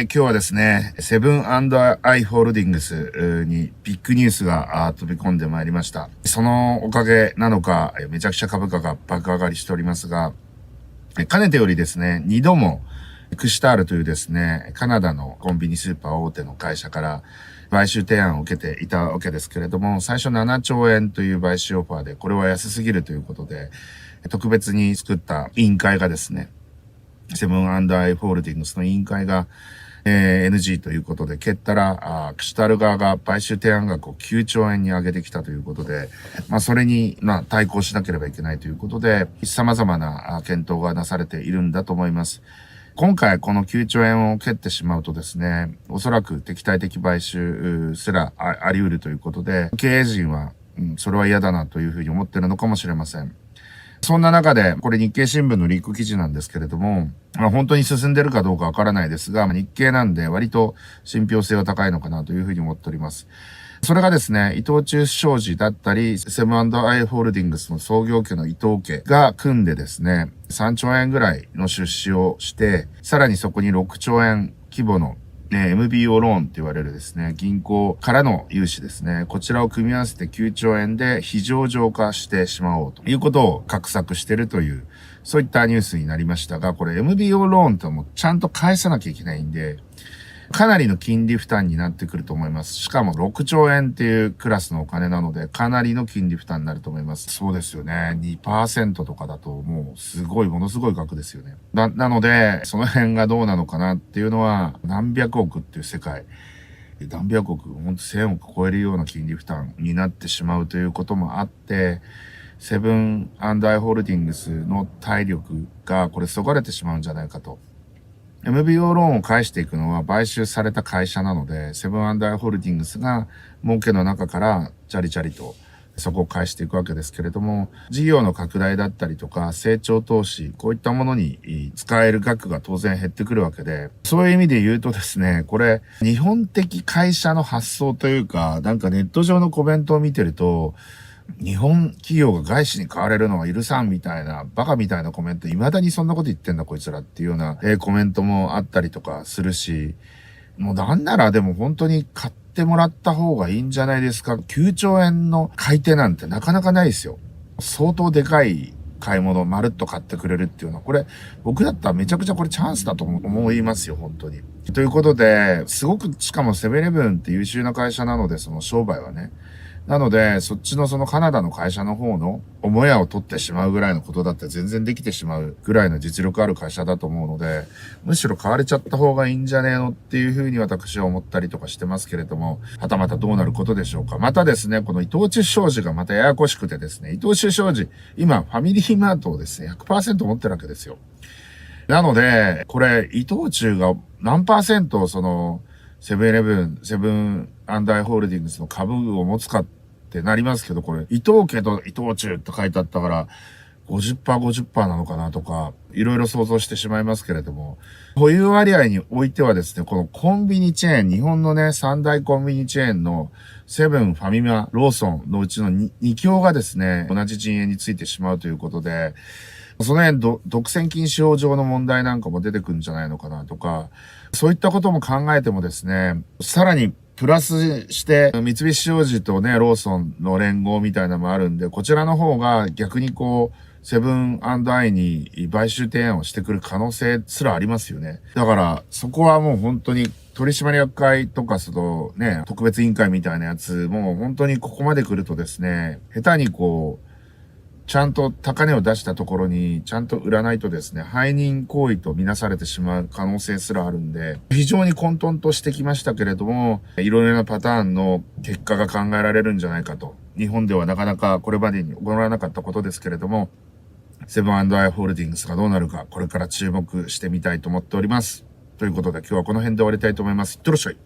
今日はですね、セブン&アイ・ホールディングスにビッグニュースが飛び込んでまいりました。そのおかげなのか、めちゃくちゃ株価が爆上がりしておりますが、かねてよりですね、2度もクシタールというですね、カナダのコンビニスーパー大手の会社から買収提案を受けていたわけですけれども、最初7兆円という買収オファーで、これは安すぎるということで、特別に作った委員会がですね、セブン&アイ・ホールディングスの委員会が、NG ということで蹴ったら、クシタール側が買収提案額を9兆円に上げてきたということで、それに、対抗しなければいけないということで、様々な検討がなされているんだと思います。今回この9兆円を蹴ってしまうとですね、おそらく敵対的買収すらあり得るということで、経営陣は、それは嫌だなというふうに思っているのかもしれません。そんな中で、これ日経新聞のリーク記事なんですけれども、本当に進んでるかどうかわからないですが、日経なんで割と信憑性は高いのかなというふうに思っております。それがですね、伊藤忠商事だったり、セブン&アイ・ホールディングスの創業家の伊藤家が組んでですね、3兆円ぐらいの出資をして、さらにそこに6兆円規模のMBO ローンって言われるですね、銀行からの融資ですね。こちらを組み合わせて9兆円で非上場化してしまおうということを画策しているという、そういったニュースになりましたが、これ MBO ローンともちゃんと返さなきゃいけないんで、かなりの金利負担になってくると思います。しかも6兆円っていうクラスのお金なので、かなりの金利負担になると思います。そうですよね。2% とかだともうものすごい額ですよね。なので、その辺がどうなのかなっていうのは、何百億っていう世界、何百億、ほんと1000億超えるような金利負担になってしまうということもあって、セブン&アイ・ホールディングスの体力がこれそがれてしまうんじゃないかと。MBO ローンを返していくのは買収された会社なので、セブン&アイ・ホールディングスが儲けの中からチャリチャリとそこを返していくわけですけれども、事業の拡大だったりとか成長投資、こういったものに使える額が当然減ってくるわけで、そういう意味で言うとですね、これ日本的会社の発想というか、なんかネット上のコメントを見てると、日本企業が外資に買われるのは許さんみたいな、バカみたいなコメント、未だにそんなこと言ってんだこいつらっていうような、コメントもあったりとかするし、もうなんならでも本当に買ってもらった方がいいんじゃないですか。9兆円の買い手なんてなかなかないですよ。相当でかい買い物まるっと買ってくれるっていうのは、これ僕だったらめちゃくちゃこれチャンスだと思いますよ、本当に。ということで、すごくしかもセブンイレブンって優秀な会社なので、その商売はね。なので、そっちのそのカナダの会社の方の母屋を取ってしまうぐらいのことだって全然できてしまうぐらいの実力ある会社だと思うので、むしろ買われちゃった方がいいんじゃねえのっていうふうに私は思ったりとかしてますけれども、はたまたどうなることでしょうか。またですね、この伊藤忠商事がまたややこしくてですね、伊藤忠商事、今ファミリーマートをですね、100% 持ってるわけですよ。なので、これ、伊藤忠が何%その、セブンイレブン、セブン&アイ・ホールディングスの株を持つかってなりますけど、これ、伊藤家と伊藤忠って書いてあったから、50%、50% なのかなとか、いろいろ想像してしまいますけれども、保有割合においてはですね、このコンビニチェーン、日本のね、三大コンビニチェーンのセブン、ファミマ、ローソンのうちの 2強がですね、同じ陣営についてしまうということで、その辺独占禁止法上の問題なんかも出てくるんじゃないのかなとか、そういったことも考えてもですね、さらにプラスして三菱商事とね、ローソンの連合みたいなのもあるんで、こちらの方が逆にこう、セブン&アイに買収提案をしてくる可能性すらありますよね。だから、そこはもう本当に取締役会とかそのね、特別委員会みたいなやつ、もう本当にここまで来るとですね、下手にこう、ちゃんと高値を出したところにちゃんと売らないとですね、背任行為とみなされてしまう可能性すらあるんで、非常に混沌としてきましたけれども、いろいろなパターンの結果が考えられるんじゃないかと。日本ではなかなかこれまでに行われなかったことですけれども、セブン&アイ・ホールディングスがどうなるか、これから注目してみたいと思っております。ということで今日はこの辺で終わりたいと思います。いってらっしゃい。